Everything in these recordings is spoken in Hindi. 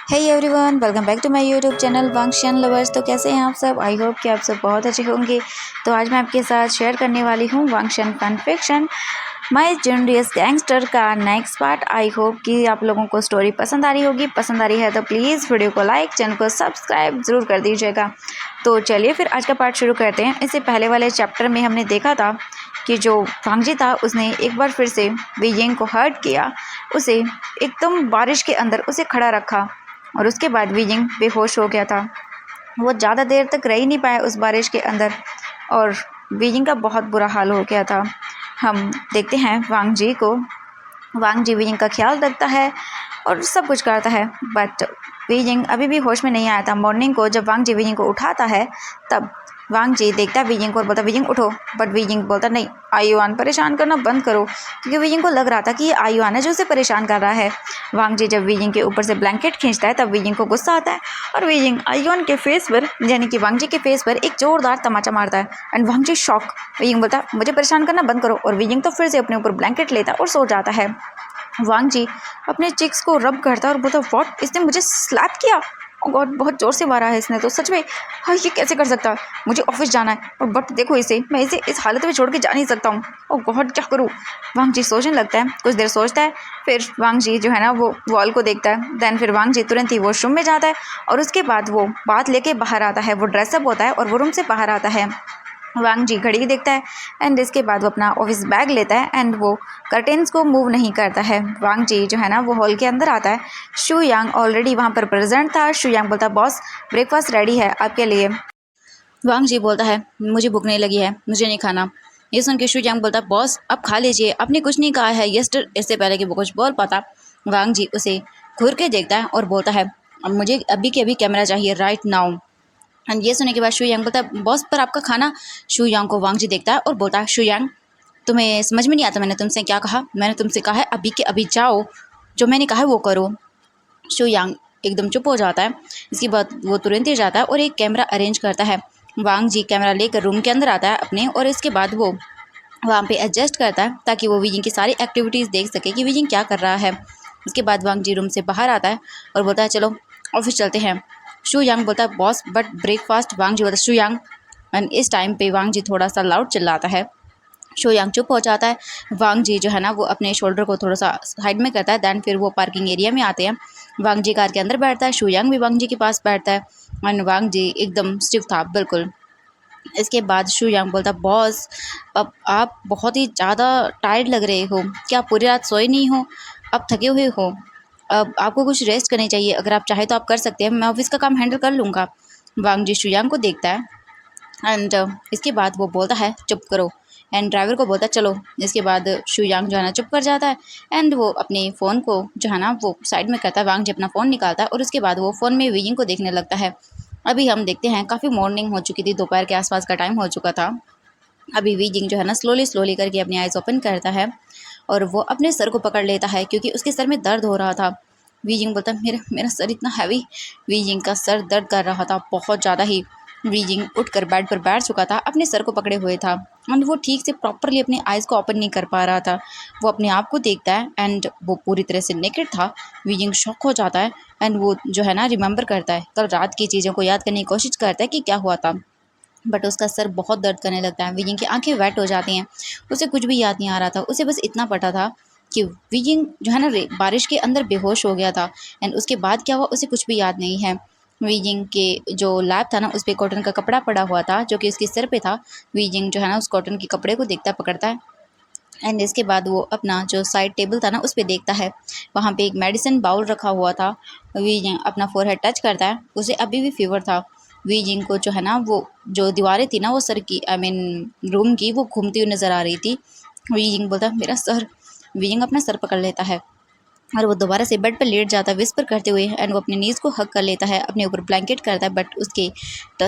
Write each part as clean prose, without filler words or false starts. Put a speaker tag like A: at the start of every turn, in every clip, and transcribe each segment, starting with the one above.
A: Hey everyone, welcome back to my YouTube channel Wangxian lovers. तो कैसे हैं आप सब? आई होप कि आप सब बहुत अच्छे होंगे। तो आज मैं आपके साथ शेयर करने वाली हूँ Wangxian fan fiction my journalist gangster का नेक्स्ट पार्ट। आई होप कि आप लोगों को स्टोरी पसंद आ रही होगी। पसंद आ रही है तो प्लीज़ वीडियो को लाइक, चैनल को सब्सक्राइब ज़रूर कर दीजिएगा। तो चलिए फिर आज का पार्ट शुरू करते हैं। इससे पहले वाले चैप्टर में हमने देखा था कि जो वांगजी था उसने एक बार फिर से वीयिंग को हर्ट किया, उसे एकदम बारिश के अंदर उसे खड़ा रखा और उसके बाद वीयिंग बेहोश हो गया था। वो ज़्यादा देर तक रह ही नहीं पाया उस बारिश के अंदर और वीयिंग का बहुत बुरा हाल हो गया था। हम देखते हैं वांगजी को। वांगजी वीयिंग का ख्याल रखता है और सब कुछ करता है, बट वीयिंग अभी भी होश में नहीं आया था। मॉर्निंग को जब वांगजी वीयिंग को उठाता है तब वांगजी देखता है वीयिंग को और बोलता वीयिंग उठो, बट वीयिंग बोलता नहीं, आयुआन परेशान करना बंद करो, क्योंकि वीयिंग को लग रहा था कि ये आयुआन है जो उसे परेशान कर रहा है। वांगजी जब वीयिंग के ऊपर से ब्लैंकेट खींचता है तब वीयिंग को गुस्सा आता है और वीयिंग आयुआन के फेस पर यानी कि वांगजी के फेस पर एक जोरदार तमाचा मारता है एंड वांगजी शॉक। वीयिंग बोलता मुझे परेशान करना बंद करो और वीयिंग तो फिर से अपने ऊपर ब्लैंकेट लेता और सो जाता है। वांगजी अपने चिक्स को रब करता है और बोलता व्हाट, इसने मुझे स्लैप किया। ओ गॉड, बहुत ज़ोर से मारा है इसने तो, सच में। हाँ, ये कैसे कर सकता है? मुझे ऑफिस जाना है और बट देखो इसे, मैं इसे इस हालत में छोड़ के जा नहीं सकता हूँ। ओ गॉड, क्या करूँ? वांगजी सोचने लगता है, कुछ देर सोचता है, फिर वांगजी जो है ना वो वॉल को देखता है। देन फिर वांगजी तुरंत ही वॉशरूम में जाता है और उसके बाद वो बात लेके बाहर आता है। वो ड्रेसअप होता है और वो रूम से बाहर आता है। वांगजी घड़ी देखता है एंड इसके बाद वो अपना ऑफिस बैग लेता है एंड वो कर्टेन्स को मूव नहीं करता है। वांगजी जो है ना वो हॉल के अंदर आता है। शू यांग ऑलरेडी वहाँ पर प्रेजेंट था। शू यांग बोलता बॉस, ब्रेकफास्ट रेडी है आपके लिए। वांगजी बोलता है मुझे भूख नहीं लगी है, मुझे नहीं खाना। ये सुन के शू यांग बोलता बॉस आप खा लीजिए, आपने कुछ नहीं कहा है यस्टर। इससे पहले कि वो कुछ बोल पाता, वांगजी उसे घूर के देखता है और बोलता है अब मुझे अभी के अभी कैमरा चाहिए, राइट नाउ। एंड ये सुनने के बाद शू यांग बोलता है बॉस पर आपका खाना। शू यांग को वांगजी देखता है और बोलता है शू यांग, तुम्हें समझ में नहीं आता मैंने तुमसे क्या कहा? मैंने तुमसे कहा है अभी के अभी जाओ, जो मैंने कहा है वो करो। शू यांग एकदम चुप हो जाता है। इसके बाद वो तुरंत ही जाता है और एक कैमरा अरेंज करता है। वांगजी कैमरा लेकर रूम के अंदर आता है अपने और इसके बाद वो वहाँ पे एडजस्ट करता है ताकि वो वीजिंग की सारी एक्टिविटीज़ देख सके कि वीजिंग क्या कर रहा है। उसके बाद वांगजी रूम से बाहर आता है और बोलता है चलो ऑफिस चलते हैं। शू यांग बोलता है बॉस बट ब्रेकफास्ट। वांगजी बोलता है शू यांग। एंड इस टाइम पे वांगजी थोड़ा सा लाउड चिल्लाता है। शू यांग चुप हो जाता है। वांगजी जो है ना वो अपने शोल्डर को थोड़ा सा साइड में करता है। दैन फिर वो पार्किंग एरिया में आते हैं। वांगजी कार के अंदर बैठता है। शू यांग भी वांगजी के पास बैठता है एंड वांगजी एकदम स्टिफ था बिल्कुल। इसके बाद शू यांग बोलता बॉस अब आप बहुत ही ज़्यादा टायर्ड लग रहे हो, क्या पूरी रात सोए नहीं हो? अब थके हुए हो, अब आपको कुछ रेस्ट करनी चाहिए। अगर आप चाहे तो आप कर सकते हैं, मैं ऑफिस का काम हैंडल कर लूँगा। वांगजी शू यांग को देखता है एंड इसके बाद वो बोलता है चुप करो एंड ड्राइवर को बोलता है चलो। इसके बाद शू यांग जो है ना चुप कर जाता है एंड वो अपने फ़ोन को जो है ना वो साइड में करता है। वांगजी अपना फ़ोन निकालता है और उसके बाद वो फ़ोन में वीजिंग को देखने लगता है। अभी हम देखते हैं काफ़ी मॉर्निंग हो चुकी थी, दोपहर के आसपास का टाइम हो चुका था। अभी वीजिंग जो है ना स्लोली स्लोली करके अपनी आइज़ ओपन करता है और वो अपने सर को पकड़ लेता है क्योंकि उसके सर में दर्द हो रहा था। वीजिंग बोलता है मेरा मेरा सर इतना हैवी। वीजिंग का सर दर्द कर रहा था बहुत ज़्यादा ही। वीजिंग उठकर बेड पर बैठ चुका था, अपने सर को पकड़े हुए था एंड वो ठीक से प्रॉपरली अपनी आइज़ को ओपन नहीं कर पा रहा था। वो अपने आप को देखता है एंड वो पूरी तरह से नेकेड था। वीजिंग शॉक हो जाता है एंड वो जो है ना रिमेंबर करता है, कल रात की चीज़ों को याद करने की कोशिश करता है कि क्या हुआ था, बट उसका सर बहुत दर्द करने लगता है। वीजिंग की आंखें वेट हो जाती हैं। उसे कुछ भी याद नहीं आ रहा था। उसे बस इतना पता था कि वीजिंग जो है ना बारिश के अंदर बेहोश हो गया था एंड उसके बाद क्या हुआ उसे कुछ भी याद नहीं है। वीजिंग के जो लैब था ना उस पर कॉटन का कपड़ा पड़ा हुआ था जो कि उसके सिर पे था। वीजिंग जो है ना उस कॉटन के कपड़े को देखता पकड़ता है एंड इसके बाद वो अपना जो साइड टेबल था ना उस पर देखता है, वहाँ पे एक मेडिसिन बाउल रखा हुआ था। वीजिंग अपना फोरहेड टच करता है, उसे अभी भी फीवर था। वीजिंग को जो है ना वो जो दीवारें थी ना वो सर की आई मीन रूम की वो घूमती हुई नज़र आ रही थी। वीजिंग बोलता मेरा सर। वीजिंग अपना सर पकड़ लेता है और वो दोबारा से बेड पर लेट जाता है विस्पर करते हुए एंड वो अपने नीज़ को हक कर लेता है, अपने ऊपर ब्लैंकेट करता है, बट उसके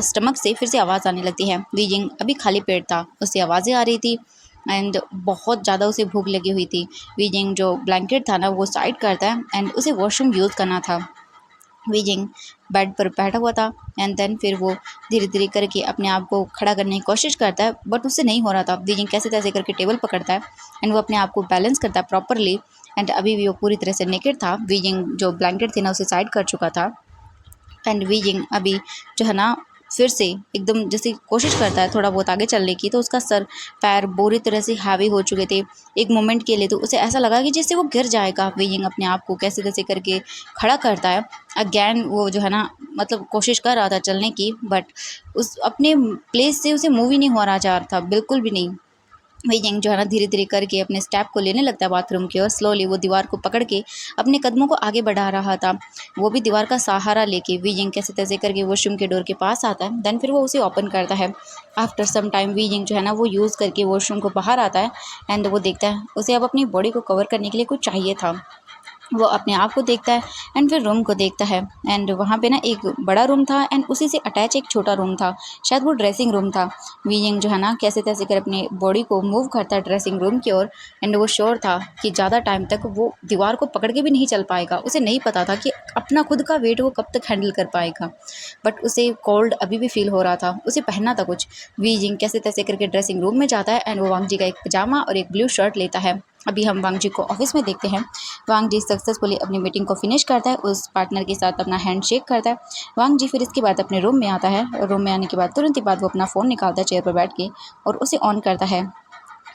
A: स्टमक से फिर से आवाज़ आने लगती है। वीजिंग अभी खाली पेट था, उससे आवाज़ें आ रही थी एंड बहुत ज़्यादा उसे भूख लगी हुई थी। वीजिंग जो ब्लैंकेट था ना वो साइड करता है एंड उसे वॉशरूम यूज़ करना था। वीजिंग बेड पर बैठा हुआ था एंड देन फिर वो धीरे धीरे करके अपने आप को खड़ा करने की कोशिश करता है बट उससे नहीं हो रहा था। वीजिंग कैसे तैसे करके टेबल पकड़ता है एंड वो अपने आप को बैलेंस करता है प्रॉपरली एंड अभी भी वो पूरी तरह से नेकेड था। वीजिंग जो ब्लैंकेट थी ना उसे साइड कर चुका था एंड वीजिंग अभी जो है ना फिर से एकदम जैसे कोशिश करता है थोड़ा बहुत आगे चलने की, तो उसका सर पैर बुरी तरह से हावी हो चुके थे। एक मोमेंट के लिए तो उसे ऐसा लगा कि जैसे वो गिर जाएगा। वीजिंग अपने आप को कैसे कैसे करके खड़ा करता है। अगेन वो जो है ना मतलब कोशिश कर रहा था चलने की, बट उस अपने प्लेस से उसे मूव ही नहीं हो रहा जा रहा था, बिल्कुल भी नहीं। वीजिंग जो है ना धीरे धीरे करके अपने स्टेप को लेने लगता है बाथरूम की ओर। स्लोली वो दीवार को पकड़ के अपने कदमों को आगे बढ़ा रहा था, वो भी दीवार का सहारा लेके। वीजिंग कैसे तैसे करके वॉशरूम के डोर के पास आता है, देन फिर वो उसे ओपन करता है। आफ्टर सम टाइम वीजिंग जो है ना वो यूज़ करके वॉशरूम को बाहर आता है एंड वो देखता है उसे अब अपनी बॉडी को कवर करने के लिए कुछ चाहिए था। वो अपने आप को देखता है एंड फिर रूम को देखता है एंड वहाँ पे ना एक बड़ा रूम था एंड उसी से अटैच एक छोटा रूम था, शायद वो ड्रेसिंग रूम था। वीजिंग जो है ना कैसे तैसे कर अपनी बॉडी को मूव करता है ड्रेसिंग रूम की ओर एंड वो श्योर था कि ज़्यादा टाइम तक वो दीवार को पकड़ के भी नहीं चल पाएगा। उसे नहीं पता था कि अपना खुद का वेट वो कब तक हैंडल कर पाएगा, बट उसे कोल्ड अभी भी फील हो रहा था। उसे पहनना था कुछ। वीजिंग कैसे तैसे करके ड्रेसिंग रूम में जाता है एंड वो वांग जी का एक पजामा और एक ब्लू शर्ट लेता है। अभी हम वांग जी को ऑफिस में देखते हैं। वांग जी सक्सेसफुली अपनी मीटिंग को फिनिश करता है, उस पार्टनर के साथ अपना हैंड शेक करता है। वांग जी फिर इसके बाद अपने रूम में आता है और रूम में आने के बाद तुरंत ही बाद वो अपना फ़ोन निकालता है चेयर पर बैठ के और उसे ऑन करता है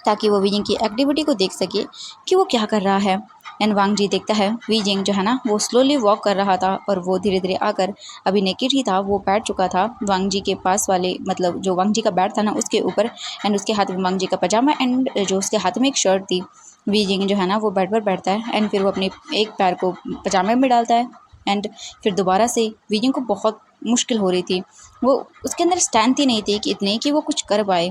A: ताकि वो वीजिंग की एक्टिविटी को देख सके कि वो क्या कर रहा है। एंड वांग जी देखता है वीजिंग जो है ना वो स्लोली वॉक कर रहा था और वो धीरे धीरे आकर अभी नेकेड ही था, वो बैठ चुका था वांग जी के पास वाले मतलब जो वांग जी का बैट था ना उसके ऊपर एंड उसके हाथ में वांग जी का पजामा एंड जो उसके हाथ में एक शर्ट थी। वीजिंग जो है ना वो बेड पर बैठता है एंड फिर वो अपने एक पैर को पजामे में डालता है एंड फिर दोबारा से वीजिंग को बहुत मुश्किल हो रही थी। वो उसके अंदर स्ट्रेंथ ही नहीं थी कि इतने कि वो कुछ कर पाए,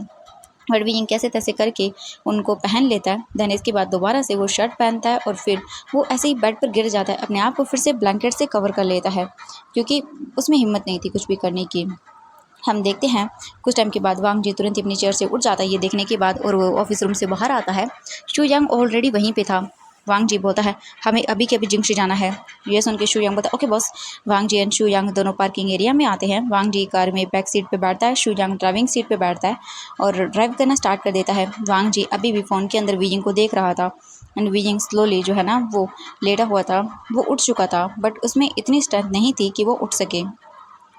A: बट वीजिंग कैसे तैसे करके उनको पहन लेता है। देन इसके बाद दोबारा से वो शर्ट पहनता है और फिर वो ऐसे ही बेड पर गिर जाता है, अपने आप को फिर से ब्लैंकेट से कवर कर लेता है क्योंकि उसमें हिम्मत नहीं थी कुछ भी करने की। हम देखते हैं कुछ टाइम के बाद वांग जी तुरंत ही अपनी चेयर से उठ जाता है ये देखने के बाद और वो ऑफिस रूम से बाहर आता है। शू यांग ऑलरेडी वहीं पे था। वांग जी बोलता है हमें अभी के अभी जिंगशी जाना है। ये सुन के शू यांग बोलता है okay boss. Wang ji and Shu Yang दोनों पार्किंग एरिया में आते हैं। वांग जी कार में बैक सीट पे बैठता है, शू यांग ड्राइविंग सीट पे बैठता है और ड्राइव करना स्टार्ट कर देता है। वांग जी अभी भी फ़ोन के अंदर वीजिंग को देख रहा था एंड वीजिंग स्लोली जो है ना वो लेटा हुआ था, वो उठ चुका था बट उसमें इतनी स्ट्रेंथ नहीं थी कि वो उठ सके।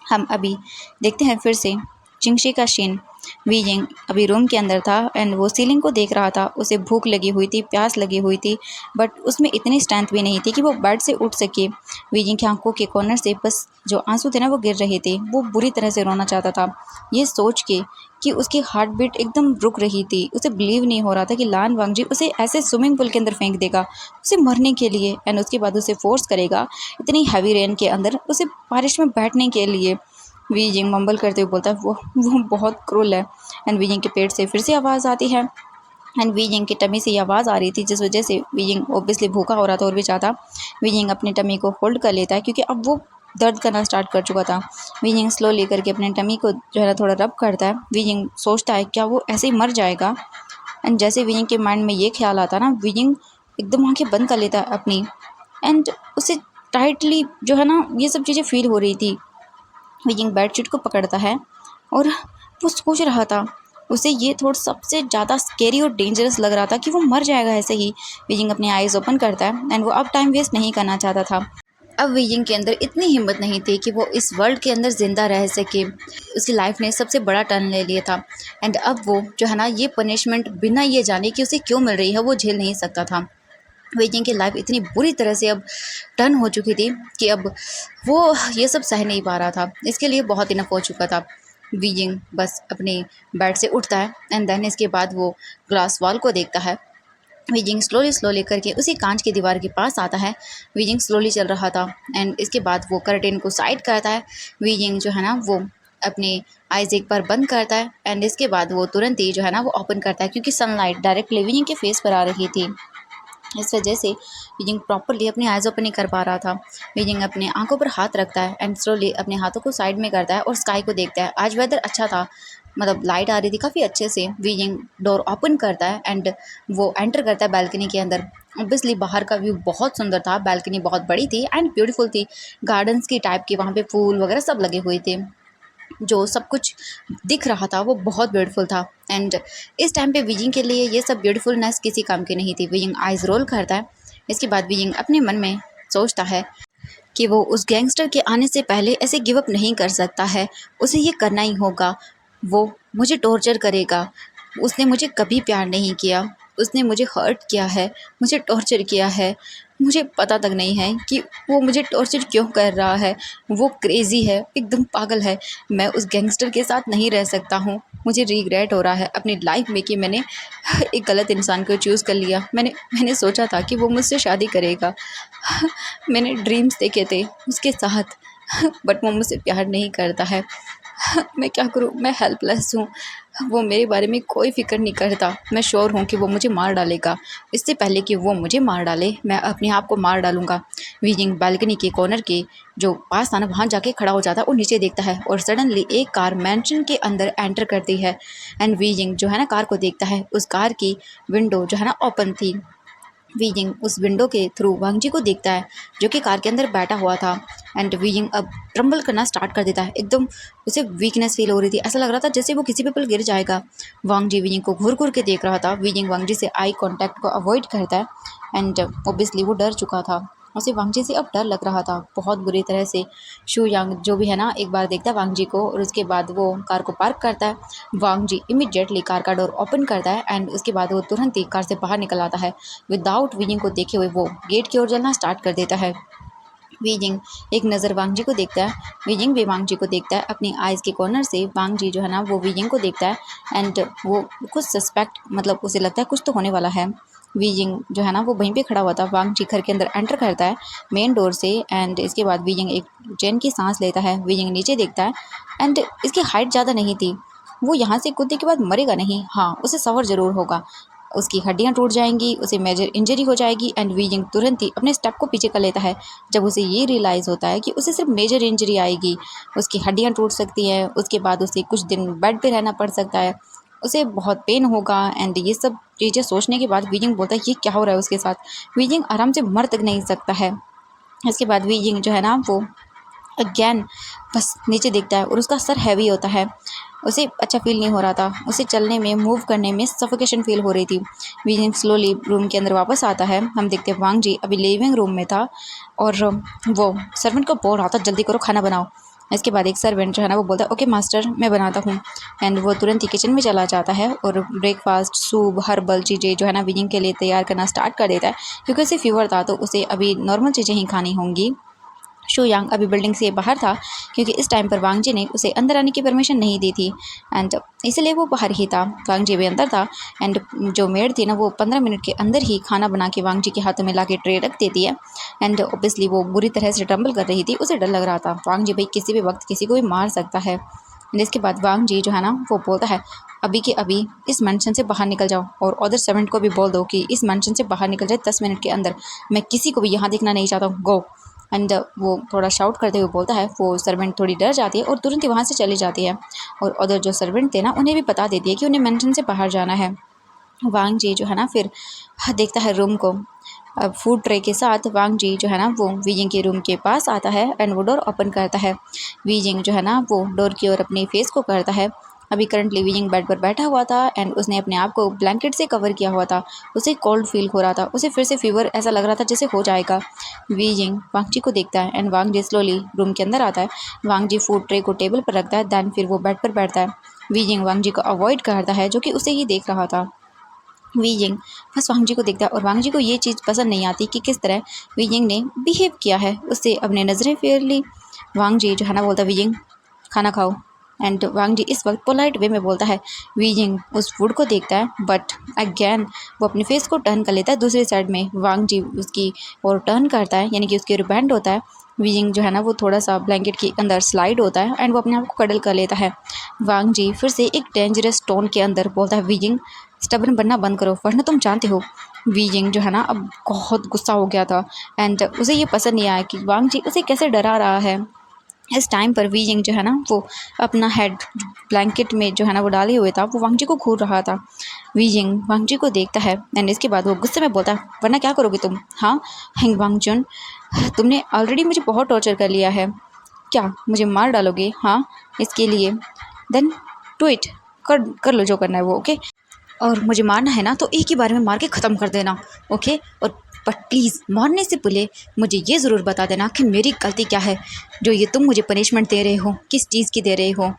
A: हम अभी देखते हैं फिर से चिंगशी का शीन। वीजिंग अभी रूम के अंदर था एंड वो सीलिंग को देख रहा था। उसे भूख लगी हुई थी, प्यास लगी हुई थी, बट उसमें इतनी स्ट्रेंथ भी नहीं थी कि वो बेड से उठ सके। वीजिंग की आंखों के कॉर्नर से बस जो आंसू थे ना वो गिर रहे थे। वो बुरी तरह से रोना चाहता था ये सोच के कि उसकी हार्ट बीट एकदम रुक रही थी। उसे बिलीव नहीं हो रहा था कि लान वांगजी उसे ऐसे स्विमिंग पूल के अंदर फेंक देगा उसे मरने के लिए एंड उसके बाद उसे फोर्स करेगा इतनी हैवी रेन के अंदर उसे बारिश में बैठने के लिए। वीजिंग मम्बल करते हुए बोलता है वो बहुत क्रूल है। एंड वीजिंग के पेट से फिर से आवाज़ आती है एंड वीजिंग की टमी से ये आवाज़ आ रही थी जिस वजह से वीजिंग ऑब्वियसली भूखा हो रहा था और भी ज़्यादा। वीजिंग अपनी टमी को होल्ड कर लेता है क्योंकि अब वो दर्द करना स्टार्ट कर चुका था। वीजिंग स्लो लेकर के अपने टमी को जो है ना थोड़ा रब करता है। वीजिंग सोचता है क्या वो ऐसे ही मर जाएगा। एंड जैसे वीजिंग के माइंड में ये ख्याल आता ना वीजिंग एकदम आंखें बंद कर लेता है अपनी एंड उसे टाइटली जो है ना ये सब चीज़ें फील हो रही थी। विजिंग बेडशीट को पकड़ता है और वो सोच रहा था उसे ये थोड़ा सबसे ज़्यादा स्केरी और डेंजरस लग रहा था कि वो मर जाएगा ऐसे ही। विजिंग अपनी आइज़ ओपन करता है एंड वो अब टाइम वेस्ट नहीं करना चाहता था। अब विजिंग के अंदर इतनी हिम्मत नहीं थी कि वो इस वर्ल्ड के अंदर ज़िंदा रह सके। उसकी लाइफ ने सबसे बड़ा टर्न ले लिया था एंड अब वो जो है ना ये पनिशमेंट बिना ये जाने कि उसे क्यों मिल रही है वो झेल नहीं सकता था। विजिंग की लाइफ इतनी बुरी तरह से अब टर्न हो चुकी थी कि अब वो ये सब सह नहीं पा रहा था, इसके लिए बहुत इनफ हो चुका था। विजिंग बस अपने बेड से उठता है एंड देन इसके बाद वो ग्लास वॉल को देखता है। विजिंग स्लोली स्लोली करके उसी कांच की दीवार के पास आता है। विजिंग स्लोली चल रहा था एंड इसके बाद वो कर्टेन को साइड करता है। विजिंग जो है ना वो अपने आइज़ एक बार बंद करता है एंड इसके बाद वो तुरंत ही जो है ना वो ओपन करता है क्योंकि सनलाइट डायरेक्टली विजिंग के फेस पर आ रही थी। इस वजह से विजिंग प्रॉपरली अपनी आइज़ ओपन नहीं कर पा रहा था। विजिंग अपने आंखों पर हाथ रखता है एंड स्लोली अपने हाथों को साइड में करता है और स्काई को देखता है। आज वेदर अच्छा था, मतलब लाइट आ रही थी काफ़ी अच्छे से। विजिंग डोर ओपन करता है एंड वो एंटर करता है बालकनी के अंदर। ऑब्वियसली बाहर का व्यू बहुत सुंदर था, बालकनी बहुत बड़ी थी एंड ब्यूटीफुल थी। गार्डन्स की टाइप के वहाँ पे फूल वगैरह सब लगे हुए थे। जो सब कुछ दिख रहा था वो बहुत ब्यूटीफुल था। एंड इस टाइम पे विजिंग के लिए ये सब ब्यूटीफुलनेस किसी काम की नहीं थी। विजिंग आइज़ रोल करता है। इसके बाद विजिंग अपने मन में सोचता है कि वो उस गैंगस्टर के आने से पहले ऐसे गिव अप नहीं कर सकता है, उसे ये करना ही होगा। वो मुझे टॉर्चर करेगा, उसने मुझे कभी प्यार नहीं किया, उसने मुझे हर्ट किया है, मुझे टॉर्चर किया है, मुझे पता तक नहीं है कि वो मुझे टॉर्चर क्यों कर रहा है। वो क्रेज़ी है, एकदम पागल है। मैं उस गैंगस्टर के साथ नहीं रह सकता हूँ। मुझे रिग्रेट हो रहा है अपनी लाइफ में कि मैंने एक गलत इंसान को चूज़ कर लिया। मैंने सोचा था कि वो मुझसे शादी करेगा। मैंने ड्रीम्स देखे थे उसके साथ, बट वो मुझसे प्यार नहीं करता है। मैं क्या करूँ? मैं हेल्पलेस हूँ। वो मेरे बारे में कोई फ़िक्र नहीं करता। मैं श्योर हूँ कि वो मुझे मार डालेगा। इससे पहले कि वो मुझे मार डाले, मैं अपने आप को मार डालूँगा। वीजिंग बालकनी के कॉर्नर के जो पास था ना, वहाँ जाके खड़ा हो जाता है और नीचे देखता है और सडनली एक कार मैंशन के अंदर एंटर करती है। एंड वीजिंग जो है ना कार को देखता है। उस कार की विंडो जो है ना ओपन थी। वीजिंग उस विंडो के थ्रू वांगजी को देखता है जो कि कार के अंदर बैठा हुआ था। एंड वीजिंग अब ट्रम्बल करना स्टार्ट कर देता है। एकदम उसे वीकनेस फील हो रही थी। ऐसा लग रहा था जैसे वो किसी पे पल गिर जाएगा। वांगजी वीजिंग को घूर घूर के देख रहा था। वीजिंग वांगजी से आई कांटेक्ट को अवॉइड करता है। एंड ऑब्वियसली वो डर चुका था। उसे वांगजी से अब डर लग रहा था बहुत बुरी तरह से। शू यांग जो भी है ना, एक बार देखता है वांगजी को और उसके बाद वो कार को पार्क करता है। वांगजी इमीडिएटली कार का डोर ओपन करता है एंड उसके बाद वो तुरंत ही कार से बाहर निकल आता है। विदाउट वीजिंग को देखे हुए वो गेट की ओर चलना स्टार्ट कर देता है। वीजिंग एक नज़र वांगजी को देखता है। वीजिंग भी वांगजी को देखता है। अपनी आइज़ के कॉर्नर से वांगजी जो है ना वो वीजिंग को देखता है। एंड वो कुछ सस्पेक्ट, मतलब उसे लगता है कुछ तो होने वाला है। वीजिंग जो है ना वो वहीं पे खड़ा हुआ था। वांगजी घर के अंदर एंटर करता है मेन डोर से। एंड इसके बाद वीजिंग एक चैन की सांस लेता है। वीजिंग नीचे देखता है एंड इसकी हाइट ज़्यादा नहीं थी। वो यहाँ से कूदने के बाद मरेगा नहीं, हाँ उसे सफ़र ज़रूर होगा। उसकी हड्डियां टूट जाएंगी, उसे मेजर इंजरी हो जाएगी। एंड वीजिंग तुरंत ही अपने स्टेप को पीछे कर लेता है जब उसे ये रियलाइज़ होता है कि उसे सिर्फ मेजर इंजरी आएगी, उसकी हड्डियां टूट सकती हैं, उसके बाद उसे कुछ दिन बेड पे रहना पड़ सकता है, उसे बहुत पेन होगा। एंड ये सब चीज़ें सोचने के बाद वीजिंग बोलता है ये क्या हो रहा है उसके साथ। वीजिंग आराम से मर तक नहीं सकता है। इसके बाद वीजिंग जो है ना वो अगेन बस नीचे देखता है और उसका सर हैवी होता है। उसे अच्छा फील नहीं हो रहा था। उसे चलने में, मूव करने में सफोकेशन फील हो रही थी। वीजिंग स्लोली रूम के अंदर वापस आता है। हम देखते हैं वांगजी अभी लिविंग रूम में था और वो सर्वेंट को बोल रहा था जल्दी करो खाना बनाओ। इसके बाद एक सर्वेंट जो है ना वो बोलता है ओके मास्टर मैं बनाता हूँ। एंड वो तुरंत ही किचन में चला जाता है और ब्रेकफास्ट, सूप, हर्बल चीज़ें जो है ना वीजिंग के लिए तैयार करना स्टार्ट कर देता है क्योंकि उसे फीवर था तो उसे अभी नॉर्मल चीज़ें ही खानी होंगी। शू यांग अभी बिल्डिंग से बाहर था क्योंकि इस टाइम पर वांगजी ने उसे अंदर आने की परमिशन नहीं दी थी। एंड इसलिए वो बाहर ही था। वांगजी भी अंदर था। एंड जो मेड थी ना वो 15 मिनट के अंदर ही खाना बना के वांगजी के हाथों में ला के ट्रे रख देती है। एंड ऑब्वियसली वो बुरी तरह से टम्बल कर रही थी, उसे डर लग रहा था वांगजी भाई किसी भी वक्त किसी को भी मार सकता है। एंड इसके बाद वांगजी जो है ना वो बोलता है अभी के अभी इस मेंशन से बाहर निकल जाओ और अदर सर्वेंट को भी बोल दो कि इस मेंशन से बाहर निकल जाए 10 मिनट के अंदर। मैं किसी को भी यहाँ देखना नहीं चाहता हूँ, गो। एंड वो थोड़ा शाउट करते हुए बोलता है। वो सर्वेंट थोड़ी डर जाती है और तुरंत ही वहाँ से चली जाती है। और अदर जो सर्वेंट थे ना उन्हें भी बता देती है कि उन्हें मेंशन से बाहर जाना है। वांगजी जो है ना फिर देखता है रूम को। अब फूड ट्रे के साथ वांगजी जो है ना वो वीजिंग के रूम के पास आता है एंड वो डोर ओपन करता है। वीजिंग जो है ना वो डोर की ओर अपने फेस को करता है। अभी करंटली वीजिंग बेड पर बैठा हुआ था एंड उसने अपने आप को ब्लैंकेट से कवर किया हुआ था। उसे कोल्ड फील हो रहा था, उसे फिर से फीवर ऐसा लग रहा था जैसे हो जाएगा। वीजिंग वांगजी को देखता है एंड वांगजी स्लोली रूम के अंदर आता है। वांगजी फूड ट्रे को टेबल पर रखता है, दैन फिर वो बेड पर बैठता है। वीजिंग वांगजी को अवॉइड करता है जो कि उसे ही देख रहा था। वीजिंग बस वांगजी को देखता है और वांगजी को ये चीज़ पसंद नहीं आती कि किस तरह वीजिंग ने बिहेव किया है, उससे अपने नज़रें फेर ली। वांगजी जो है ना बोलता वीजिंग खाना खाओ। एंड वांगजी इस वक्त पोलाइट वे में बोलता है। वीजिंग उस फूड को देखता है बट अगेन वो अपने फेस को टर्न कर लेता है दूसरी साइड में। वांगजी उसकी और टर्न करता है यानी कि उसके रिबैंड होता है। वीजिंग जो है ना वो थोड़ा सा ब्लैंकेट के अंदर स्लाइड होता है एंड वो अपने आप को कडल कर लेता है। वांगजी फिर से एक डेंजरस टोन के अंदर बोलता है वीजिंग स्टबर्न बनना बंद करो वरना तुम जानते हो। वीजिंग जो है ना अब बहुत गुस्सा हो गया था एंड उसे ये पसंद नहीं आया कि वांगजी उसे कैसे डरा रहा है। इस टाइम पर वीजिंग जो है ना वो अपना हेड ब्लैंकेट में जो है ना वो डाले हुए था, वो वांगजी को घूर रहा था। वीजिंग वांगजी को देखता है एंड इसके बाद वो गुस्से में बोलता है वरना क्या करोगे तुम, हाँ हिंग वांगजुन तुमने ऑलरेडी मुझे बहुत टॉर्चर कर लिया है, क्या मुझे मार डालोगे? हाँ, इसके लिए देन डू इट, कर लो जो करना है वो, ओके। और मुझे मारना है ना तो एक ही बार में मार के ख़त्म कर देना, ओके। और बट प्लीज़ मारने से पहले मुझे ये ज़रूर बता देना कि मेरी गलती क्या है, जो ये तुम मुझे पनिशमेंट दे रहे हो, किस चीज़ की दे रहे हो?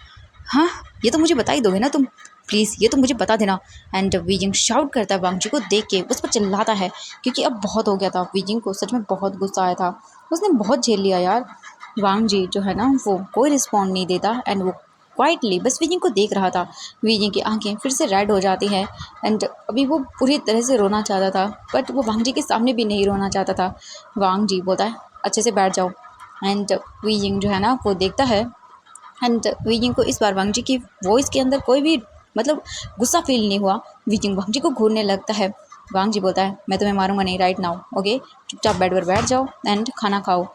A: हाँ, ये तो मुझे बता ही दोगे ना तुम, प्लीज़ ये तो मुझे बता देना। एंड वीजिंग शाउट करता है वांग जी को देख के, उस पर चिल्लाता है क्योंकि अब बहुत हो गया था। वीजिंग को सच में बहुत गुस्सा आया था, उसने बहुत झेल लिया यार। वांग जी जो है ना वो कोई रिस्पॉन्ड नहीं देता एंड वो क्वाइटली बस वीजिंग को देख रहा था। वीजिंग की आंखें फिर से रेड हो जाती हैं एंड अभी वो पूरी तरह से रोना चाहता था बट वो वांग जी के सामने भी नहीं रोना चाहता था। वांग जी बोलता है अच्छे से बैठ जाओ एंड वीजिंग जो है ना वो देखता है एंड वीजिंग को इस बार वांग जी की वॉइस के अंदर कोई भी मतलब गुस्सा फील नहीं हुआ। वीजिंग वांग जी को घूरने लगता है। वांग जी बोलता है मैं तुम्हें मारूंगा नहीं राइट नाउ, ओके। चुपचाप बेड पर बैठ जाओ एंड खाना खाओ।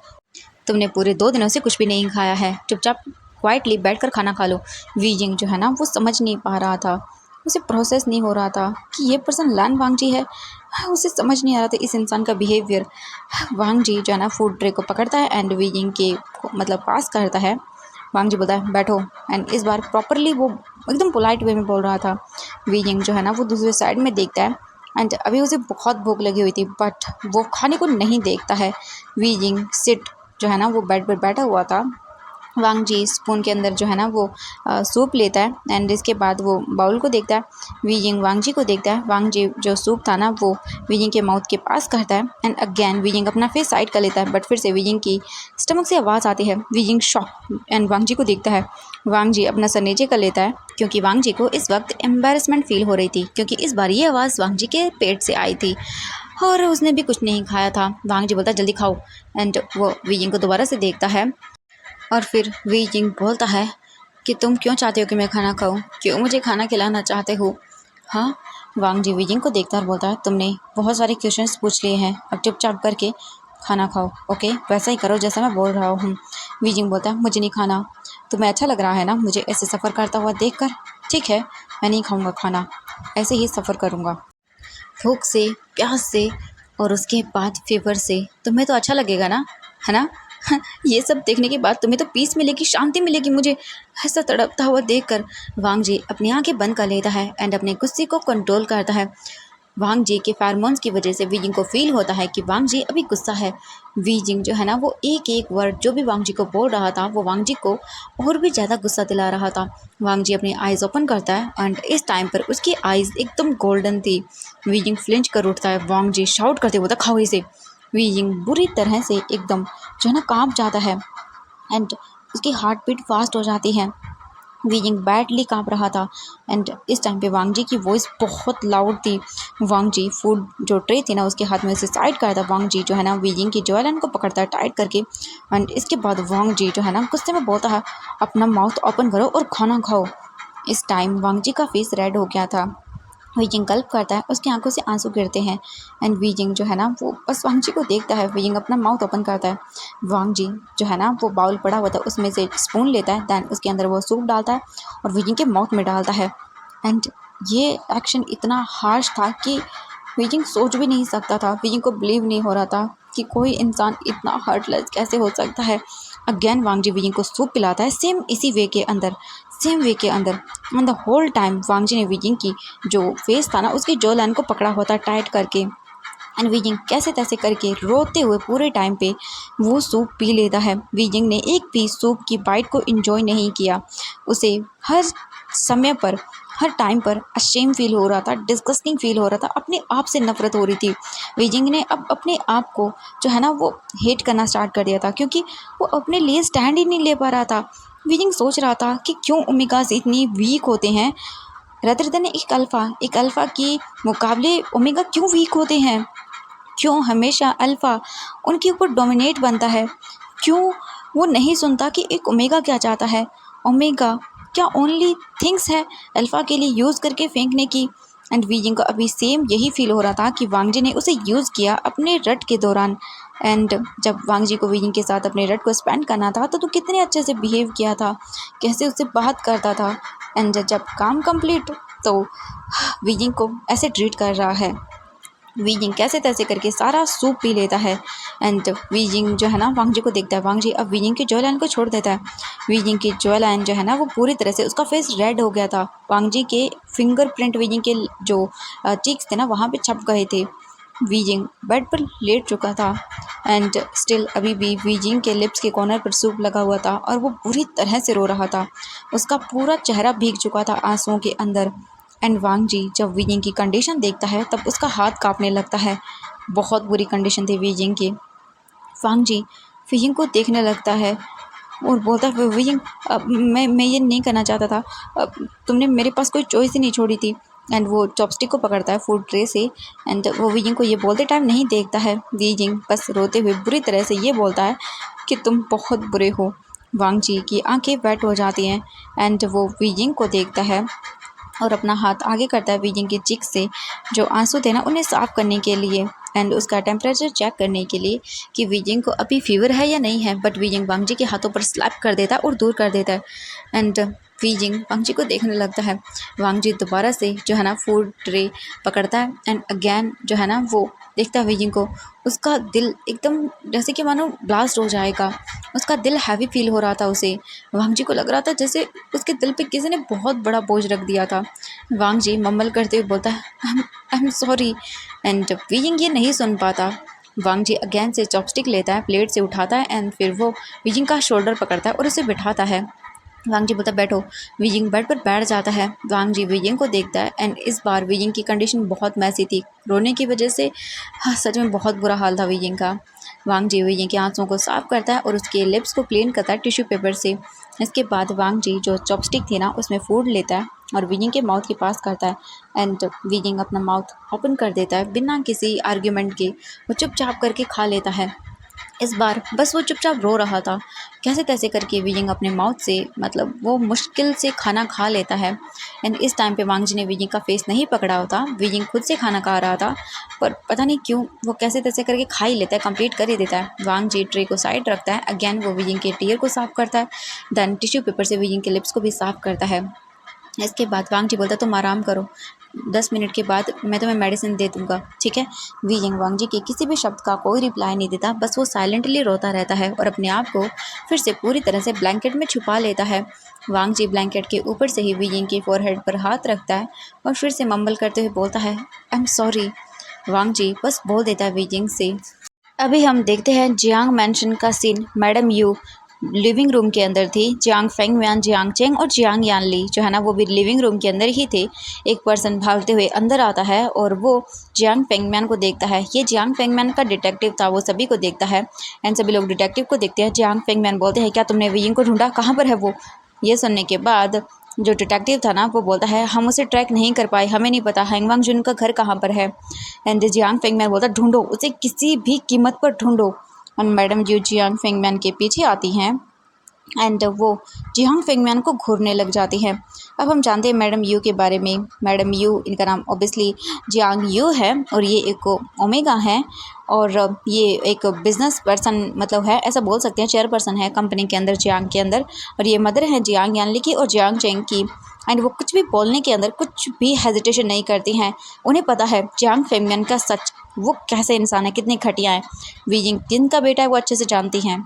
A: तुमने पूरे 2 दिनों से कुछ भी नहीं खाया है, चुपचाप क्वाइटली बैठकर खाना खा लो। वीजिंग जो है ना वो समझ नहीं पा रहा था, उसे प्रोसेस नहीं हो रहा था कि ये पर्सन लान वांग जी है। उसे समझ नहीं आ रहा था इस इंसान का बिहेवियर। वांग जी जो है ना फूड ट्रे को पकड़ता है एंड वीजिंग के मतलब पास करता है। वांग जी बोलता है बैठो एंड इस बार प्रॉपरली वो एकदम पोलाइट वे में बोल रहा था। वीजिंग जो है ना वो दूसरे साइड में देखता है एंड अभी उसे बहुत भूख लगी हुई थी बट वो खाने को नहीं देखता है। वीजिंग सिट जो है ना वो बेड पर बैठा हुआ था। वांग जी स्पून के अंदर जो है ना वो सूप लेता है एंड इसके बाद वो बाउल को देखता है। वीजिंग वांग जी को देखता है। वांग जी जो सूप था ना वो वीजिंग के माउथ के पास करता है एंड अगेन वीजिंग अपना फेस साइड कर लेता है बट फिर से वीजिंग की स्टमक से आवाज़ आती है। वीजिंग शॉक एंड वांग जी को देखता है। वांग जी अपना सर नीचे कर लेता है क्योंकि वांग जी को इस वक्त एम्बेरसमेंट फील हो रही थी क्योंकि इस बार ये आवाज़ वांग जी के पेट से आई थी और उसने भी कुछ नहीं खाया था। वांग जी बोलता जल्दी खाओ एंड वो वीजिंग को दोबारा से देखता है और फिर वीजिंग बोलता है कि तुम क्यों चाहते हो कि मैं खाना खाऊं, क्यों मुझे खाना खिलाना चाहते हो? हाँ। वांग जी वीजिंग को देखता और बोलता है तुमने बहुत सारे क्वेश्चंस पूछ लिए हैं, अब चुपचाप करके खाना खाओ, ओके। वैसा ही करो जैसा मैं बोल रहा हूँ। वीजिंग बोलता है मुझे नहीं खाना। तुम्हें अच्छा लग रहा है ना मुझे ऐसे सफ़र करता हुआ देख कर? ठीक है, मैं नहीं खाऊँगा खाना, ऐसे ही सफ़र करूँगा भूख से, प्यास से और उसके बाद फीवर से। तुम्हें तो अच्छा लगेगा ना, है ना? ये सब देखने के बाद तुम्हें तो पीस मिलेगी, शांति मिलेगी मुझे ऐसा तड़पता हुआ देखकर। वांग जी अपनी आंखें बंद कर लेता है एंड अपने गुस्से को कंट्रोल करता है। वांग जी के फेरोमोन्स की वजह से वीजिंग को फील होता है कि वांग जी अभी गुस्सा है। वीजिंग जो है ना वो एक एक वर्ड जो भी वांग जी को बोल रहा था वो वांग जी को और भी ज़्यादा गुस्सा दिला रहा था। वांग जी अपनी आइज़ ओपन करता है एंड इस टाइम पर उसकी आइज़ एकदम गोल्डन थी। वीजिंग फ्लिंच कर उठता है। वांग जी शाउट करते बोलता खाओ इसे। वीजिंग बुरी तरह से एकदम जो है ना कांप जाता है एंड उसकी हार्ट बीट फास्ट हो जाती है। वीजिंग बैडली काँप रहा था एंड इस टाइम पे वांग जी की वॉइस बहुत लाउड थी। वांग जी फूड जो ट्रे थी ना उसके हाथ में से साइड करता। वांग जी जो है ना वीजिंग की ज्वेलन को पकड़ता है टाइट करके एंड इसके बाद वांग जी जो है ना गुस्से में बोलता है अपना माउथ ओपन करो और खाना खाओ। इस टाइम वांग जी का फेस रेड हो गया था। वीजिंग गल्प करता है, उसकी आंखों से आंसू गिरते हैं एंड वीजिंग जो है ना वो बस वांग जी को देखता है। वीजिंग अपना माउथ ओपन करता है। वांग जी जो है ना वो बाउल पड़ा हुआ था उसमें से स्पून लेता है दैन उसके अंदर वो सूप डालता है और वीजिंग के माउथ में डालता है एंड ये एक्शन इतना हार्श था कि वीजिंग सोच भी नहीं सकता था। वीजिंग को बिलीव नहीं हो रहा था कि कोई इंसान इतना हार्टलेस कैसे हो सकता है। अगेन वांग जी वीजिंग को सूप पिलाता है सेम इसी वे के अंदर, सेम वे के अंदर एंड द होल टाइम वांग जी ने वीजिंग की जो फेस था ना उसकी जॉ लाइन को पकड़ा हुआ था टाइट करके एंड वीजिंग कैसे तैसे करके रोते हुए पूरे टाइम पे वो सूप पी लेता है। वीजिंग ने एक भी सूप की बाइट को एंजॉय नहीं किया। उसे हर समय पर हर टाइम पर अशेम फील हो रहा था, डिस्गस्टिंग फील हो रहा था, अपने आप से नफरत हो रही थी। वीजिंग ने अब अपने आप को जो है ना वो हेट करना स्टार्ट कर दिया था क्योंकि वो अपने लिए स्टैंड ही नहीं ले पा रहा था। वीजिंग सोच रहा था कि क्यों ओमेगास इतनी वीक होते हैं रदर देन एक अल्फ़ा के मुकाबले ओमेगा क्यों वीक होते हैं, क्यों हमेशा अल्फ़ा उनके ऊपर डोमिनेट बनता है, क्यों वो नहीं सुनता कि एक ओमेगा क्या चाहता है। ओमेगा क्या ओनली थिंग्स है अल्फ़ा के लिए यूज़ करके फेंकने की। एंड वीजिंग को अभी सेम यही फील हो रहा था कि वांग जी ने उसे यूज़ किया अपने रट के दौरान एंड जब वांग जी को वीजिंग के साथ अपने रट को स्पेंड करना था तो कितने अच्छे से बिहेव किया था, कैसे उससे बात करता था एंड जब काम कंप्लीट तो वीजिंग को ऐसे ट्रीट कर रहा है। वीजिंग कैसे तैसे करके सारा सूप पी लेता है। एंड वीजिंग जो है ना वांग जी को देखता है। वांग जी अब वीजिंग की जॉय लाइन को छोड़ देता है। वीजिंग की जॉय लाइन जो है ना वो पूरी तरह से उसका फेस रेड हो गया था। वांग जी के फिंगरप्रिंट वीजिंग के जो चीक्स थे ना वहाँ पे छप गए थे। वीजिंग बेड पर लेट चुका था एंड स्टिल अभी भी वीजिंग के लिप्स के कॉर्नर पर सूप लगा हुआ था और वो बुरी तरह से रो रहा था। उसका पूरा चेहरा भीग चुका था आंसुओं के अंदर। एंड वांग जी जब वीजिंग की कंडीशन देखता है तब उसका हाथ कांपने लगता है। बहुत बुरी कंडीशन थी वीजिंग की। वांग जी वीजिंग को देखने लगता है और बोलता है, वीजिंग मैं ये नहीं करना चाहता था। तुमने मेरे पास कोई चॉइस ही नहीं छोड़ी थी। एंड वो चॉपस्टिक को पकड़ता है फूड ट्रे से एंड वो वीजिंग को ये बोलते टाइम नहीं देखता है। वीजिंग बस रोते हुए बुरी तरह से ये बोलता है कि तुम बहुत बुरे हो। वांग जी की आंखें वेट हो जाती हैं एंड वो वीजिंग को देखता है और अपना हाथ आगे करता है वीजिंग के चिक से जो आंसू थे ना उन्हें साफ़ करने के लिए एंड उसका टेम्परेचर चेक करने के लिए कि वीजिंग को अभी फीवर है या नहीं है। बट वीजिंग वांग जी के हाथों पर स्लैप कर देता है और दूर कर देता है एंड वीजिंग वांग जी को देखने लगता है। वांग जी दोबारा से जो है ना फूड ट्रे पकड़ता है एंड अगेन जो है ना वो देखता है वीजिंग को। उसका दिल एकदम जैसे कि मानो ब्लास्ट हो जाएगा। उसका दिल हैवी फील हो रहा था उसे। वांग जी को लग रहा था जैसे उसके दिल पे किसी ने बहुत बड़ा बोझ रख दिया था। वांग जी मम्मल करते हुए बोलता है, I am sorry. And wheezing ये नहीं सुन पाता। वांग जी अगेन से चॉपस्टिक लेता है, प्लेट से उठाता है एंड फिर वो वीजिंग का शोल्डर पकड़ता है और उसे बिठाता है। वांग जी बोलता बैठो। वीजिंग बेड पर बैठ जाता है। वांग जी वीजिंग को देखता है एंड इस बार वीजिंग की कंडीशन बहुत मैसी थी रोने की वजह से। हाँ सच में बहुत बुरा हाल था वीजिंग का। वांग जी वीजिंग के आंसुओं को साफ करता है और उसके लिप्स को क्लीन करता है टिश्यू पेपर से। इसके बाद वांग जी जो चॉपस्टिक थी ना उसमें फूड लेता है और वीजिंग के माउथ के पास करता है एंड वीजिंग अपना माउथ ओपन कर देता है बिना किसी आर्ग्यूमेंट के। वो चुपचाप करके खा लेता है। इस बार बस वो चुपचाप रो रहा था। कैसे तैसे करके वीजिंग अपने माउथ से मतलब वो मुश्किल से खाना खा लेता है एंड इस टाइम पे वांग जी ने वीजिंग का फेस नहीं पकड़ा होता। वीजिंग खुद से खाना खा रहा था पर पता नहीं क्यों वो कैसे तैसे करके खा ही लेता है, कंप्लीट कर ही देता है। वांग जी ट्रे को साइड रखता है। अगेन वो वीजिंग के टीयर को साफ़ करता है। देन टिश्यू पेपर से वीजिंग के लिप्स को भी साफ़ करता है। इसके बाद वांग जी बोलता तुम आराम करो, 10 मिनट के बाद मैं तुम्हें मेडिसिन दे दूंगा, ठीक है। वीजिंग वांग जी के किसी भी शब्द का कोई रिप्लाई नहीं देता। बस वो साइलेंटली रोता रहता है और अपने आप को फिर से पूरी तरह से ब्लैंकेट में छुपा लेता है। वांग जी ब्लैंकेट के ऊपर से ही वीजिंग के फोरहेड पर हाथ रखता है और फिर से मम्बल करते हुए बोलता है, आई एम सॉरी। वांग जी बस बोल देता है वीजिंग से। अभी हम देखते हैं जियांग मैंशन का scene. Madam Yu living room के अंदर थी। जियांग फेंगम्यान, जियांग चेंग और जियांग यानली जो है ना वो भी लिविंग रूम के अंदर ही थे। एक पर्सन भागते हुए अंदर आता है और वो जियांग फेंगम्यान को देखता है। ये जियांग फेंगम्यान का डिटेक्टिव था, वो सभी को देखता है एंड सभी लोग डिटेक्टिव को देखते हैं। जियांग फेंगम्यान बोलते हैं, क्या तुमने वीइंग को ढूंढा, कहाँ पर है वो? ये सुनने के बाद जो डिटेक्टिव था ना वो बोलता है, हम उसे ट्रैक नहीं कर पाए, हमें नहीं पता हैंगवांग जुन का घर कहाँ पर है। एंड जियांग फेंगम्यान बोलता है, ढूंढो उसे, किसी भी कीमत पर ढूंढो। और मैडम यू जियांग फेंगम्यान के पीछे आती हैं एंड वो जियांग फेंगम्यान को घूरने लग जाती है। अब हम जानते हैं मैडम यू के बारे में। मैडम यू, इनका नाम ऑब्वियसली जियांग यू है और ये एक ओमेगा है और ये एक बिजनेस पर्सन मतलब है, ऐसा बोल सकते हैं, चेयरपर्सन है कंपनी के अंदर, जियांग के अंदर। और ये मदर है जियांग यानली की और जियांग चेंग की। एंड वो कुछ भी बोलने के अंदर कुछ भी हेजिटेशन नहीं करती हैं। उन्हें पता है जियांग फेंगम्यान का सच, वो कैसे इंसान है, कितनी घटिया है। वीजिंग जिनका बेटा है वो अच्छे से जानती हैं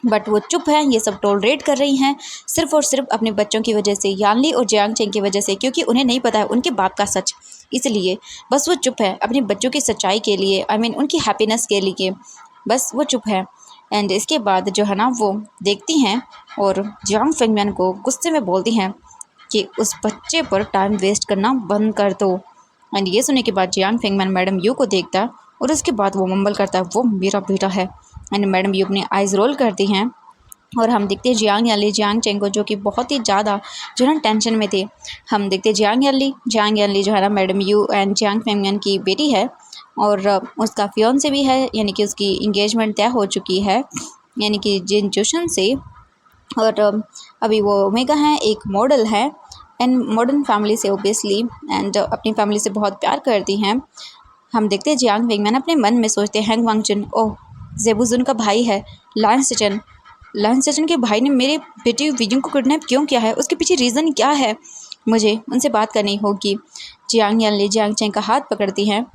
A: बट वो चुप है। ये सब टॉलरेट कर रही हैं सिर्फ और सिर्फ अपने बच्चों की वजह से, यानली और जियांग चेंग की वजह से, क्योंकि उन्हें नहीं पता है उनके बाप का सच। इसलिए बस वो चुप है अपने बच्चों की सच्चाई के लिए, आई मीन उनकी हैप्पीनेस के लिए, बस वो चुप है। एंड इसके बाद जो है ना वो देखती हैं और जियांग फेंगम्यान को गुस्से में बोलती हैं कि उस बच्चे पर टाइम वेस्ट करना बंद कर दो। एंड ये सुनने के बाद जियांग फेंगम्यान मैडम यू को देखता है और उसके बाद वो मम्बल करता है, वो मेरा बेटा है। एंड मैडम यू अपनी आइज़ रोल करती हैं और हम देखते हैं जियांग यानली जियांग चेंग को जो कि बहुत ही ज़्यादा जो है ना टेंशन में थे। हम देखते हैं जियांग यानली जो है ना मैडम यू एंड जियांग फेंगम्यान की बेटी है और उसका फियोंसे भी है, यानी कि उसकी इंगेजमेंट तय हो चुकी है, यानी कि जिन जोशन से। और अभी वो ओमेगा हैं, एक मॉडल है एंड मॉडर्न फैमिली से ओबियसली, एंड अपनी फैमिली से बहुत प्यार करती हैं। हम देखते हैं जियांग फेंगम्यान अपने मन में सोचते हैं, हैंगवांग जुन, ओह जेबूजुन का भाई है लांस सेचन के भाई ने मेरे बेटी वीजिंग को किडनैप क्यों किया है, उसके पीछे रीज़न क्या है, मुझे उनसे बात करनी होगी। जियांग यानली जियांग चेंग का हाथ पकड़ती हैं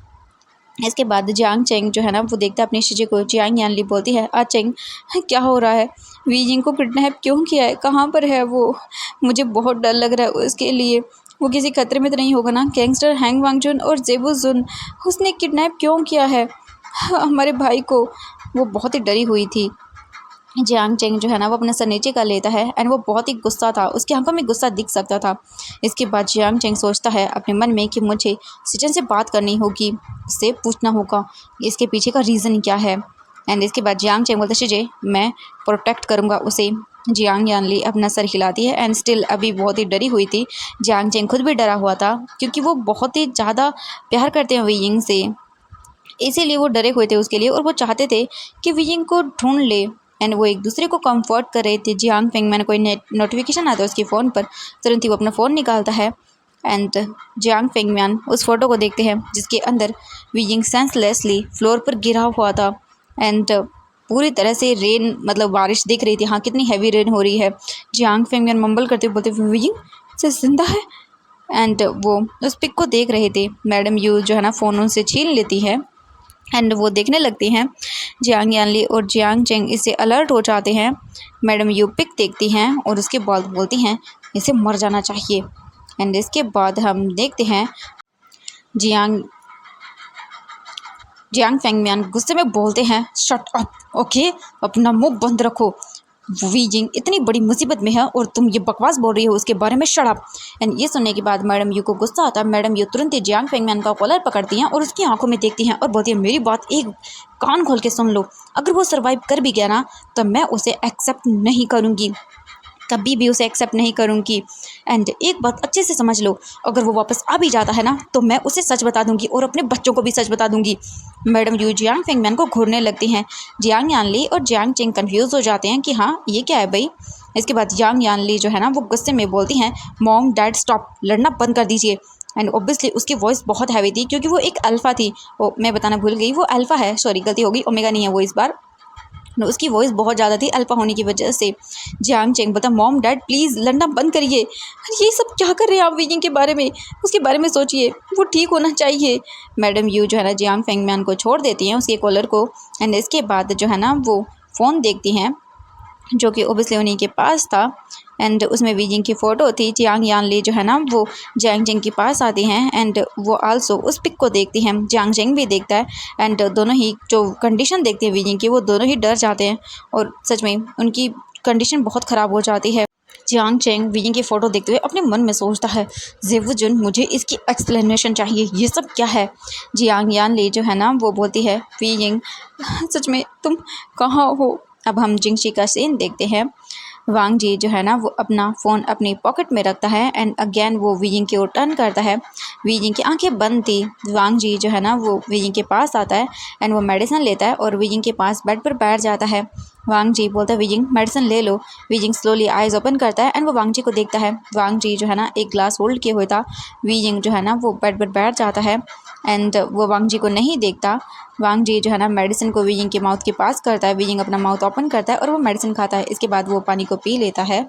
A: इसके बाद जियांग चेंग जो है ना वो देखता है अपनी शीशे को। जियांग यानली बोलती है, चेंग क्या हो रहा है, वी जिंग को किडनैप क्यों किया है, कहाँ पर है वो, मुझे बहुत डर लग रहा है उसके लिए, वो किसी खतरे में तो नहीं होगा ना। गैंगस्टर हैंग वांगजुन और जेबू जुन उसने किडनैप क्यों किया है हमारे भाई को। वो बहुत ही डरी हुई थी। जियांग चेंग जो है ना वो अपना सर नीचे कर लेता है एंड वो बहुत ही गुस्सा था, उसकी आंखों में गुस्सा दिख सकता था। इसके बाद जियांग चेंग सोचता है अपने मन में कि मुझे सिजन से बात करनी होगी, उससे पूछना होगा इसके पीछे का रीज़न क्या है। एंड इसके बाद जियांग चेंग बोलता है, शीजे मैं प्रोटेक्ट करूँगा उसे। जियांग यानली अपना सर हिलाती है एंड स्टिल अभी बहुत ही डरी हुई थी। जियांग चेंग खुद भी डरा हुआ था क्योंकि वो बहुत ही ज़्यादा प्यार करते हैं वीइंग से, इसीलिए वो डरे हुए थे उसके लिए और वो चाहते थे कि वियिंग को ढूंढ ले एंड वो एक दूसरे को कंफर्ट कर रहे थे। जियांग फेंगमैन कोई नोटिफिकेशन आता है उसके फ़ोन पर, तुरंत ही वो अपना फ़ोन निकालता है एंड जियांग फेंगमैन उस फोटो को देखते हैं जिसके अंदर वियिंग सेंसलेसली फ्लोर पर गिरा हुआ था एंड पूरी तरह से रेन मतलब बारिश दिख रही थी, हाँ कितनी हैवी रेन हो रही है। जियांग फेंगमैन मम्बल करते बोलते वियिंग से जिंदा है एंड वो उस पिक को देख रहे थे। मैडम यू जो है ना फ़ोन उनसे छीन लेती है एंड वो देखने लगती हैं। जियांग यानली और जियांग चेंग इससे अलर्ट हो जाते हैं। मैडम यू पिक देखती हैं और उसके बाद बोलती हैं इसे मर जाना चाहिए। एंड इसके बाद हम देखते हैं जियांग जियांग फेंगमियान गुस्से में बोलते हैं, शट अप ओके, अपना मुंह बंद रखो, वी जिंग इतनी बड़ी मुसीबत में है और तुम ये बकवास बोल रही हो उसके बारे में, शट अप। एंड ये सुनने के बाद मैडम यू को गुस्सा आता है। मैडम यू तुरंत ही जियांग फेंगमैन का कॉलर पकड़ती हैं और उसकी आंखों में देखती हैं और बोलती है मेरी बात एक कान खोल के सुन लो, अगर वो सर्वाइव कर भी गया ना तो मैं उसे एक्सेप्ट नहीं करूँगी, कभी भी उसे एक्सेप्ट नहीं करूँगी। एंड एक बात अच्छे से समझ लो, अगर वो वापस आ भी जाता है ना तो मैं उसे सच बता दूंगी और अपने बच्चों को भी सच बता दूंगी। मैडम यू जियांग फेंगमैन को घूरने लगती हैं। जियांग यानली और जियांग चेंग कन्फ्यूज़ हो जाते हैं कि हाँ ये क्या है भाई। इसके बाद जियांग यानली जो है ना वो गुस्से में बोलती हैं, मॉम डैड स्टॉप, लड़ना बंद कर दीजिए। एंड ऑब्वियसली उसकी वॉइस बहुत हैवी थी क्योंकि वो एक अल्फ़ा थी। ओ मैं बताना भूल गई, वो अल्फ़ा है, सॉरी गलती होगी, ओमेगा नहीं है वो इस बार। उसकी वॉइस बहुत ज़्यादा थी अल्फा होने की वजह से। जियांग चेंग बोलता मॉम डैड प्लीज़ लड़ना बंद करिए, ये सब क्या कर रहे हैं आप वीइंग के बारे में, उसके बारे में सोचिए, वो ठीक होना चाहिए। मैडम यू जो है ना जियांग फेंगमैन को छोड़ देती हैं उसके कॉलर को एंड इसके बाद जो है ना वो फ़ोन देखती हैं जो कि ओबियसली उन्हीं के पास था एंड उसमें वीजिंग की फ़ोटो थी। जियांग यानली जो है ना वो जियांग चेंग के पास आती हैं एंड वो आल्सो उस पिक को देखती हैं। जियांग चेंग भी देखता है एंड दोनों ही जो कंडीशन देखते हैं वीजिंग की वो दोनों ही डर जाते हैं और सच में उनकी कंडीशन बहुत ख़राब हो जाती है। जियांग चेंग वीजिंग की फ़ोटो देखते हुए अपने मन में सोचता है, जेवुजुन मुझे इसकी एक्सप्लेनेशन चाहिए, ये सब क्या है। जियांग यानली जो है ना वो बोलती है, वीजिंग सच में तुम कहाँ हो। अब हम जिंगशी का सीन देखते हैं। वांग जी जो है ना वो अपना फ़ोन अपनी पॉकेट में रखता है एंड अगेन वो वीजिंग की ओर टर्न करता है। वीजिंग की आंखें बंद थी। वांग जी जो है ना वो वीजिंग के पास आता है एंड वो मेडिसिन लेता है और वीजिंग के पास बेड पर बैठ जाता है। वांग जी बोलता है वीजिंग मेडिसिन ले लो। वीजिंग स्लोली आइज ओपन करता है एंड वो वांग जी को देखता है। वांग जी जो है ना एक ग्लास होल्ड किए हुए था। वीजिंग जो है ना वो बेड पर बैठ जाता है एंड वो वांग जी को नहीं देखता। वांग जी जो है ना मेडिसिन को वीजिंग के माउथ के पास करता है। वीजिंग अपना माउथ ओपन करता है और वो मेडिसिन खाता है। इसके बाद वो पानी को पी लेता है।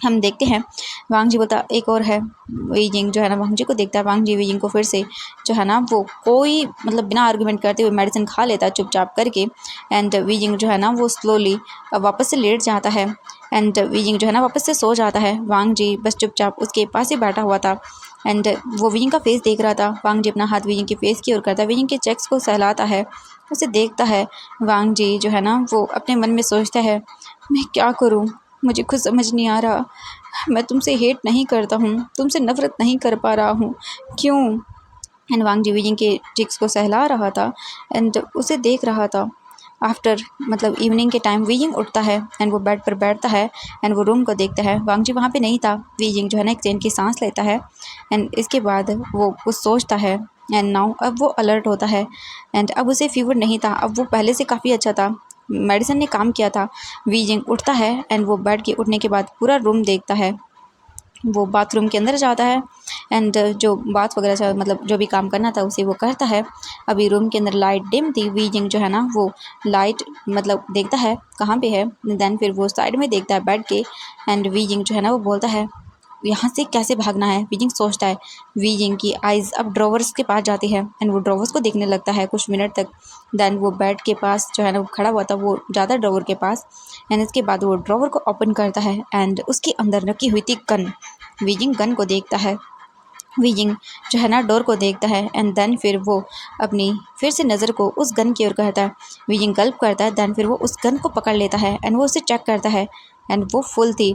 A: हम देखते हैं वांग जी बोलता एक और है। वीजिंग जो है ना वांग जी को देखता है। वांग जी वीजिंग को फिर से जो है ना वो कोई मतलब बिना आर्गुमेंट करते हुए मेडिसिन खा लेता है चुपचाप करके एंड वीजिंग जो है ना वो स्लोली वापस से लेट जाता है एंड वीजिंग जो है ना वापस से सो जाता है। वांग जी बस चुपचाप उसके पास ही बैठा हुआ था एंड वो वीजिंग का फेस देख रहा था। वांग जी अपना हाथ वीजिंग के फेस की ओर करता है, वीजिंग के चेक्स को सहलाता है, उसे देखता है। वांग जी जो है ना वो अपने मन में सोचता है, मैं क्या करूं, मुझे खुद समझ नहीं आ रहा, मैं तुमसे हेट नहीं करता हूँ, तुमसे नफ़रत नहीं कर पा रहा हूँ, क्यों। एंड वांग जी वीजिंग के चेक्स को सहला रहा था एंड उसे देख रहा था। आफ्टर मतलब इवनिंग के टाइम वीजिंग उठता है एंड वो बेड पर बैठता है एंड वो रूम को देखता है। वांग जी वहाँ पे नहीं था। वीजिंग जो है ना एक चैन की सांस लेता है एंड इसके बाद वो कुछ सोचता है एंड नाउ अब वो अलर्ट होता है एंड अब उसे फीवर नहीं था, अब वो पहले से काफ़ी अच्छा था, मेडिसिन ने काम किया था। वीजिंग उठता है एंड वो बेड के उठने के बाद पूरा रूम देखता है। वो बाथरूम के अंदर जाता है एंड जो बात वगैरह मतलब जो भी काम करना था उसे वो करता है। अभी रूम के अंदर लाइट डिम थी। वीजिंग जो है ना वो लाइट मतलब देखता है कहाँ पे है, देन फिर वो साइड में देखता है बेड के एंड वीजिंग जो है ना वो बोलता है यहाँ से कैसे भागना है वीजिंग सोचता है। वीजिंग की आइज़ अब ड्रॉवर्स के पास जाती है एंड वो ड्रॉवर्स को देखने लगता है कुछ मिनट तक। देन वो बेड के पास जो है ना वो खड़ा हुआ था, वो ज़्यादा ड्रॉवर के पास। एंड इसके बाद वो ड्रॉवर को ओपन करता है एंड उसके अंदर रखी हुई थी गन। वीजिंग गन को देखता है। वीजिंग जो है ना डोर को देखता है एंड देन फिर वो अपनी फिर से नज़र को उस गन की ओर करता है। वीजिंग गल्प करता है, देन फिर वो उस गन को पकड़ लेता है एंड वो उसे चेक करता है एंड वो फुल थी।